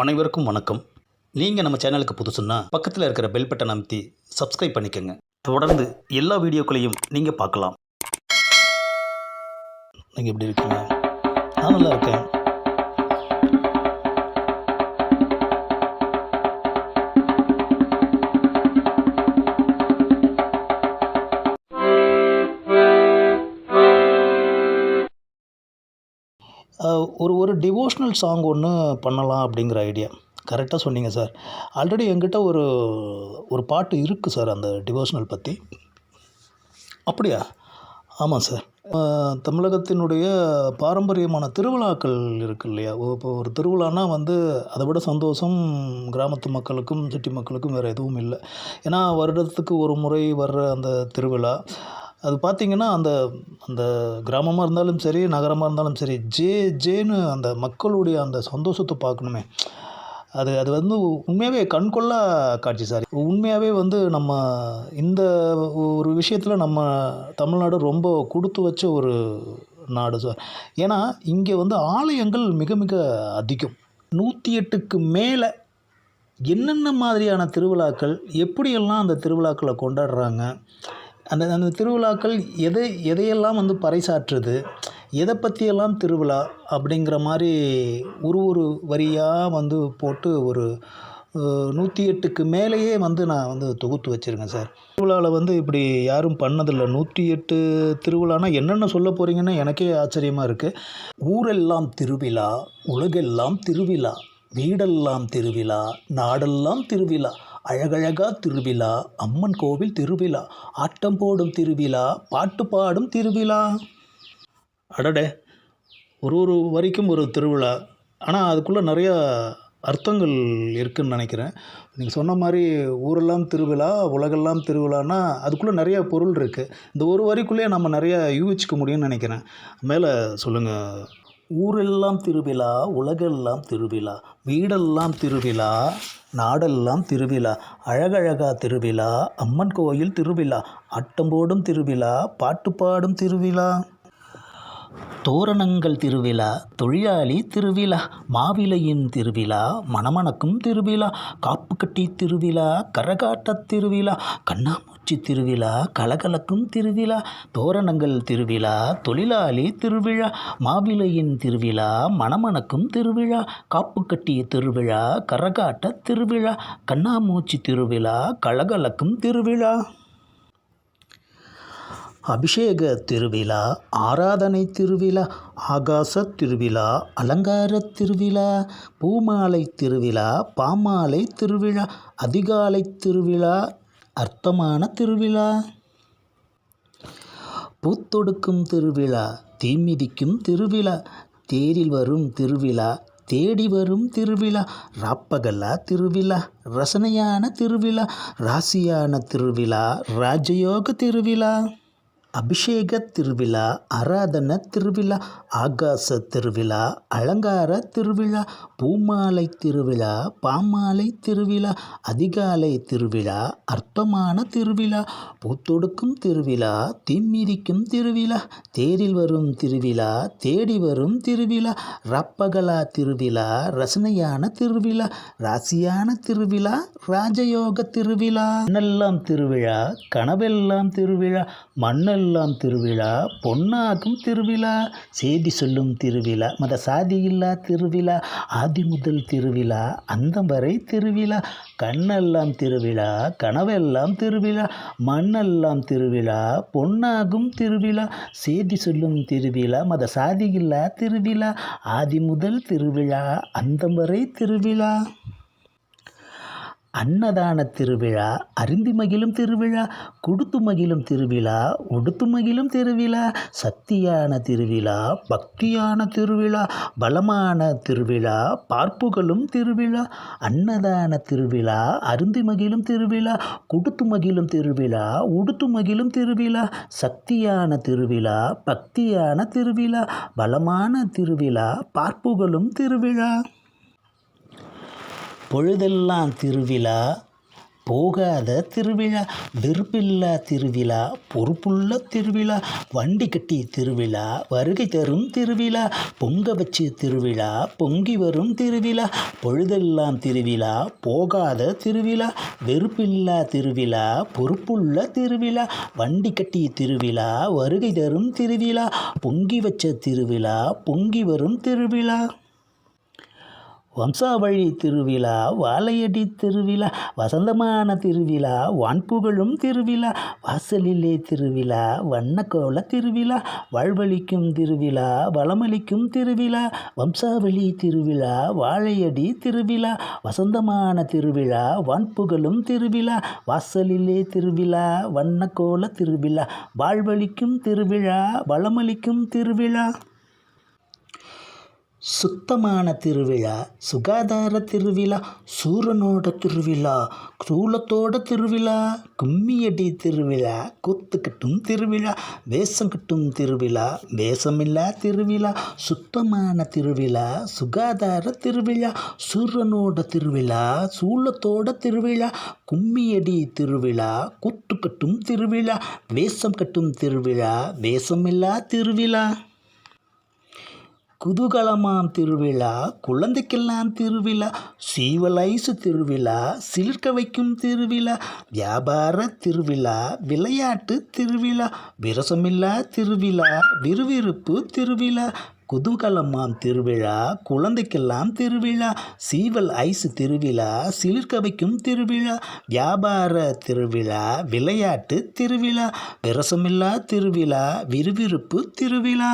அனைவருக்கும் வணக்கம். நீங்கள் நம்ம சேனலுக்கு புதுசுன்னா பக்கத்தில் இருக்கிற பெல் பட்டனை அமைத்தி சப்ஸ்கிரைப் பண்ணிக்கோங்க. தொடர்ந்து எல்லா வீடியோக்களையும் நீங்கள் பார்க்கலாம். நீங்கள் எப்படி இருக்கீங்க? நான் நல்லா இருக்கேன். ஒரு டிவோஷ்னல் சாங் ஒன்று பண்ணலாம் அப்படிங்கிற ஐடியா. கரெக்டாக சொன்னீங்க சார். ஆல்ரெடி என்கிட்ட ஒரு பாட்டு இருக்குது சார் அந்த டிவோஷனல் பற்றி. அப்படியா? ஆமாம் சார். தமிழகத்தினுடைய பாரம்பரியமான திருவிழாக்கள் இருக்குது இல்லையா? இப்போ ஒரு திருவிழான்னா அதை விட சந்தோஷம் கிராமத்து மக்களுக்கும் சிட்டி மக்களுக்கும் வேறு எதுவும் இல்லை. ஏன்னா வருடத்துக்கு ஒரு முறை வர்ற அந்த திருவிழா அது பார்த்திங்கன்னா அந்த அந்த கிராமமாக இருந்தாலும் சரி நகரமாக இருந்தாலும் சரி ஜேன்னு அந்த மக்களுடைய அந்த சந்தோஷத்தை பார்க்கணுமே. அது உண்மையாகவே கண்கொள்ளா காட்சி சார். உண்மையாகவே நம்ம இந்த ஒரு விஷயத்தில் நம்ம தமிழ்நாடு ரொம்ப கொடுத்து வச்ச ஒரு நாடு சார். ஏன்னா இங்கே ஆலயங்கள் மிக மிக அதிகம். 108க்கு மேலே என்னென்ன மாதிரியான திருவிழாக்கள் எப்படியெல்லாம் அந்த திருவிழாக்களை கொண்டாடுறாங்க, அந்த திருவிழாக்கள் எதையெல்லாம் பறைசாற்றுது, எதை பற்றியெல்லாம் திருவிழா அப்படிங்கிற மாதிரி ஒரு வரியாக போட்டு ஒரு 108க்கு மேலேயே நான் தொகுத்து வச்சுருக்கேன் சார். திருவிழாவில் இப்படி யாரும் பண்ணதில்லை. 108 திருவிழானா என்னென்ன சொல்ல போகிறீங்கன்னு எனக்கே ஆச்சரியமாக இருக்குது. ஊரெல்லாம் திருவிழா, உலகெல்லாம் திருவிழா, வீடெல்லாம் திருவிழா, நாடெல்லாம் திருவிழா, அழகழகா திருவிழா, அம்மன் கோவில் திருவிழா, ஆட்டம் போடும் திருவிழா, பாட்டு பாடும் திருவிழா. அடடே, ஒரு வரிக்கும் ஒரு திருவிழா. ஆனால் அதுக்குள்ளே நிறையா அர்த்தங்கள் இருக்குதுன்னு நினைக்கிறேன். நீங்கள் சொன்ன மாதிரி ஊரெல்லாம் திருவிழா, உலகெல்லாம் திருவிழான்னா அதுக்குள்ளே நிறையா பொருள் இருக்குது. இந்த ஒரு வரிக்குள்ளேயே நம்ம நிறையா யூகிச்சிக்க முடியும்னு நினைக்கிறேன். மேலே சொல்லுங்கள். ஊரெல்லாம் திருவிழா, உலகெல்லாம் திருவிழா, வீடெல்லாம் திருவிழா, நாடெல்லாம் திருவிழா, அழகழகா திருவிழா, அம்மன் கோயில் திருவிழா, ஆட்டம் போடும் திருவிழா, பாட்டு பாடும் திருவிழா, தோரணங்கள் திருவிழா, தொழிலாளி திருவிழா, மாவிலையின் திருவிழா, மணமணக்கும் திருவிழா, காப்பு கட்டி திருவிழா, கரகாட்ட திருவிழா, கண்ணாமூச்சி திருவிழா, கலகலக்கும் திருவிழா, தோரணங்கள் திருவிழா, தொழிலாளி திருவிழா, மாவிலையின் திருவிழா, மணமணக்கும் திருவிழா, காப்பு கட்டி திருவிழா, கரகாட்ட திருவிழா, கண்ணாமூச்சி திருவிழா, கலகலக்கும் திருவிழா, அபிஷேக திருவிழா, ஆராதனை திருவிழா, ஆகாச திருவிழா, அலங்கார திருவிழா, பூமாலை திருவிழா, பாமாலை திருவிழா, அதிகாலை திருவிழா, அர்த்தமான திருவிழா, பூத்தொடுக்கும் திருவிழா, தீமிதிக்கும் திருவிழா, தேரில் வரும் திருவிழா, தேடி வரும் திருவிழா, ராப்பகலா திருவிழா, ரசனையான திருவிழா, ராசியான திருவிழா, ராஜயோக திருவிழா, அபிஷேக திருவிழா, ஆராதன திருவிழா, ஆகாச திருவிழா, அலங்கார திருவிழா, பூமாலை திருவிழா, பாமாலை திருவிழா, அதிகாலை திருவிழா, அர்த்தமான திருவிழா, பூத்தொடுக்கும் திருவிழா, தீமிதிக்கும் திருவிழா, தேரில் வரும் திருவிழா, தேடி வரும் திருவிழா, ராப்பகலா திருவிழா, ரசனையான திருவிழா, ராசியான திருவிழா, ராஜயோக திருவிழா, மண்ணெல்லாம் திருவிழா, கனவெல்லாம் திருவிழா, மண்ணெல்லாம் திருவிழா, பொன்னாகும் திருவிழா, செய்தி சொல்லும் திருவிழா, மத சாதியில்லா திருவிழா, ஆதி முதல் திருவிழா, அந்தம் வரை திருவிழா, கண்ணெல்லாம் திருவிழா, கனவெல்லாம் திருவிழா, மண்ணெல்லாம் திருவிழா, பொன்னாகும் திருவிழா, செய்தி சொல்லும் திருவிழா, மத சாதியில்லா திருவிழா, ஆதி முதல் திருவிழா, அந்தம் வரை திருவிழா, அன்னதான திருவிழா, அருந்தி மகிழும் திருவிழா, கொடுத்து மகிழும் திருவிழா, உடுத்து மகிழும் திருவிழா, சக்தியான திருவிழா, பக்தியான திருவிழா, பலமான திருவிழா, பார்ப்புகளும் திருவிழா, அன்னதான திருவிழா, அருந்தி மகிழும் திருவிழா, கொடுத்து மகிழும் திருவிழா, உடுத்து மகிழும் திருவிழா, சக்தியான திருவிழா, பக்தியான திருவிழா, பலமான திருவிழா, பார்ப்புகளும் திருவிழா, பொழுதெல்லாம் திருவிழா, போகாத திருவிழா, வெறுப்பில்லா திருவிழா, பொறுப்புள்ள திருவிழா, வண்டி கட்டி திருவிழா, வருகை தரும் திருவிழா, பொங்க வச்சு திருவிழா, பொங்கி வரும் திருவிழா, பொழுதெல்லாம் திருவிழா, போகாத திருவிழா, வெறுப்பில்லா திருவிழா, பொறுப்புள்ள திருவிழா, வண்டி கட்டி திருவிழா, வருகை தரும் திருவிழா, பொங்கி வச்ச திருவிழா, பொங்கி வரும் திருவிழா. வம்சாவழி திருவிழா, வாழையடி திருவிழா, வசந்தமான திருவிழா, வான்புகழும் திருவிழா, வாசலிலே திருவிழா, வண்ணக்கோல திருவிழா, வாழ்வழிக்கும் திருவிழா, வளமளிக்கும் திருவிழா, வம்சாவளி திருவிழா, வாழையடி திருவிழா, வசந்தமான திருவிழா, வான்புகழும் திருவிழா, வாசலிலே திருவிழா, வண்ணக்கோல திருவிழா, வாழ்வழிக்கும் திருவிழா, வளமளிக்கும் திருவிழா. சுத்தமான திருவிழா, சுகாதார திருவிழா, சூரனோட திருவிழா, சூலத்தோட திருவிழா, கும்மியடி திருவிழா, குத்து கட்டும் திருவிழா, வேஷம் கட்டும் திருவிழா, வேஷமில்லா திருவிழா. சுத்தமான திருவிழா, சுகாதார திருவிழா, சூரனோட திருவிழா, சூலத்தோட திருவிழா, கும்மியடி திருவிழா, குத்து கட்டும் திருவிழா, வேஷம் கட்டும் திருவிழா, வேஷமில்லா திருவிழா. குதூகலமாம் திருவிழா, குழந்தைக்கெல்லாம் திருவிழா, சீவலைசு திருவிழா, சிலிர்க்க வைக்கும் திருவிழா, வியாபார திருவிழா, விளையாட்டு திருவிழா, விரசமில்லா திருவிழா, விறுவிறுப்பு திருவிழா. குதூகலமாம் திருவிழா, குழந்தைக்கெல்லாம் திருவிழா, சீவல் ஐசு திருவிழா, சிலிர்க்க வைக்கும் திருவிழா, வியாபார திருவிழா, விளையாட்டு திருவிழா, விரசமில்லா திருவிழா, விறுவிறுப்பு திருவிழா.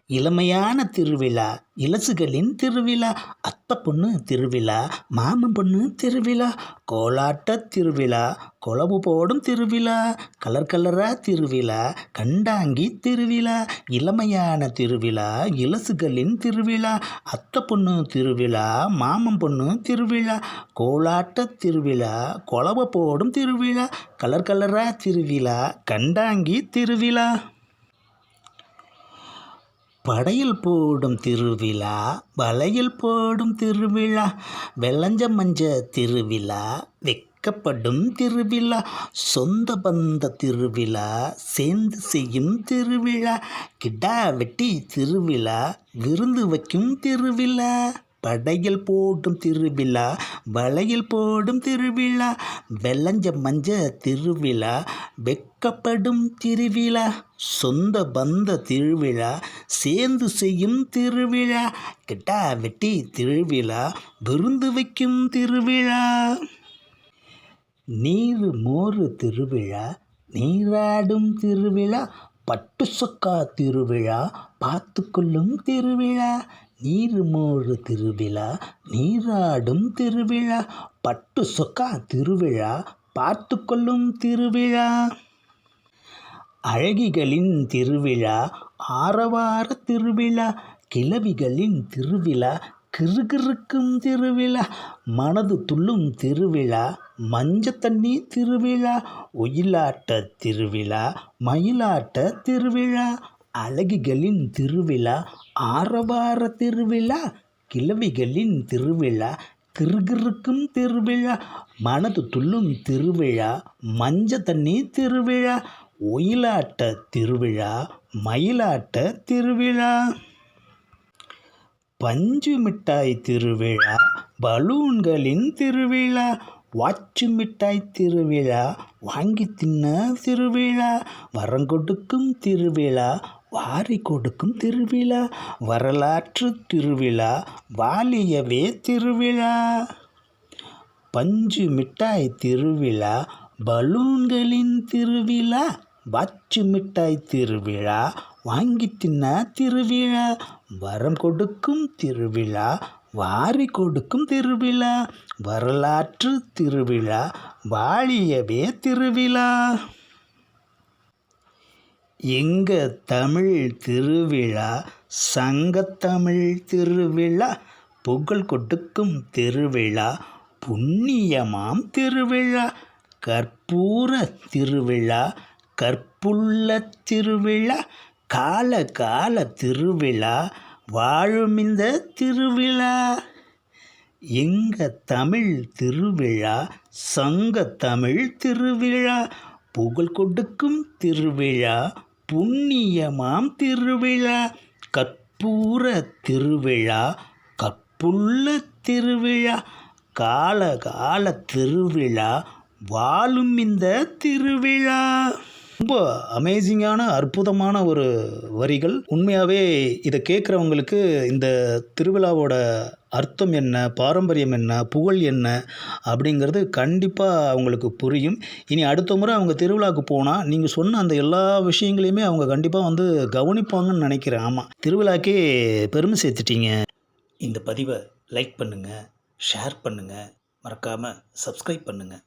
இளமையான திருவிழா, இலசுகளின் திருவிழா, அத்தை பொண்ணு திருவிழா, மாமன் பொண்ணு திருவிழா, கோலாட்ட திருவிழா, கொலவு போடும் திருவிழா, கலர் கலரா திருவிழா, கண்டாங்கி திருவிழா. இளமையான திருவிழா, இலசுகளின் திருவிழா, அத்தை பொண்ணு திருவிழா, மாமன் பொண்ணு திருவிழா, கோலாட்ட திருவிழா, கொலவு போடும் திருவிழா, கலர் கலரா திருவிழா, கண்டாங்கி திருவிழா. படையல் போடும் திருவிழா, வளையல் போடும் திருவிழா, வெள்ளஞ்ச மஞ்ச திருவிழா, வெக்கப்படும் திருவிழா, சொந்த பந்த திருவிழா, சேர்ந்து செய்யும் திருவிழா, கிடா வெட்டி திருவிழா, விருந்து வைக்கும் திருவிழா. படையல் போடும் திருவிழா, வளையல் போடும் திருவிழா, வெள்ளஞ்ச மஞ்ச திருவிழா, வெக்கப்படும் திருவிழா, சொந்த பந்த திருவிழா, சேர்ந்து செய்யும் திருவிழா, கிட்டா வெட்டி திருவிழா, விருந்து வைக்கும் திருவிழா. நீர் மோர் திருவிழா, நீராடும் திருவிழா, பட்டு சொக்கா திருவிழா, பார்த்து கொள்ளும் திருவிழா. நீர் மோர் திருவிழா, நீராடும் திருவிழா, பட்டு சொக்கா திருவிழா, பார்த்து கொள்ளும் திருவிழா. அழகிகளின் திருவிழா, ஆரவார திருவிழா, கிழவிகளின் திருவிழா, கிறுகிறுக்கும் திருவிழா, மனது துள்ளும் திருவிழா, மஞ்ச தண்ணி திருவிழா, ஒயிலாட்ட திருவிழா, மயிலாட்ட திருவிழா. அழகிகளின் திருவிழா, ஆரவார திருவிழா, கிழவிகளின் திருவிழா, கிறுகிறுக்கும் திருவிழா, மனது துள்ளும் திருவிழா, மஞ்ச தண்ணி திருவிழா, ஒயிலாட்ட திருவிழா, மயிலாட்ட திருவிழா. பஞ்சு மிட்டாய் திருவிழா, பலூன்களின் திருவிழா, வாச்சு மிட்டாய் திருவிழா, வாங்கி தின்ன திருவிழா, வரங்கொடுக்கும் திருவிழா, வாரி கொடுக்கும் திருவிழா, வரலாற்று திருவிழா, வாலியவே திருவிழா. பஞ்சு மிட்டாய் திருவிழா, பலூன்களின் திருவிழா, வாச்சு மிட்டாய் திருவிழா, வாங்கி தின்ன திருவிழா, வரம் கொடுக்கும் திருவிழா, வாரி கொடுக்கும் திருவிழா, வரலாற்று திருவிழா, வாழியவே திருவிழா. எங்க தமிழ் திருவிழா, சங்கத்தமிழ் திருவிழா, புகழ் கொடுக்கும் திருவிழா, புண்ணியமாம் திருவிழா, கற்பூர திருவிழா, கற்புள்ள திருவிழா, கால கால திருவிழா, வாழும் இந்த திருவிழா. எங்க தமிழ் திருவிழா சங்க தமிழ் திருவிழா, புகழ் கொடுக்கும் திருவிழா, புண்ணியமாம் திருவிழா, கற்பூர திருவிழா, கற்புள்ள திருவிழா, கால கால திருவிழா, வாழும் இந்த திருவிழா. ரொம்ப அமேசிங்கான அற்புதமான ஒரு வரிகள். உண்மையாகவே இதை கேட்குறவங்களுக்கு இந்த திருவிழாவோட அர்த்தம் என்ன, பாரம்பரியம் என்ன, புகழ் என்ன அப்படிங்கிறது கண்டிப்பாக அவங்களுக்கு புரியும். இனி அடுத்த முறை அவங்க திருவிழாவுக்கு போனால் நீங்கள் சொன்ன அந்த எல்லா விஷயங்களையுமே அவங்க கண்டிப்பாக வந்து கவனிப்பாங்கன்னு நினைக்கிறேன். ஆமாம், திருவிழாக்கே பெருமை சேர்த்துட்டீங்க. இந்த பதிவை லைக் பண்ணுங்கள், ஷேர் பண்ணுங்கள், மறக்காமல் சப்ஸ்கிரைப் பண்ணுங்கள்.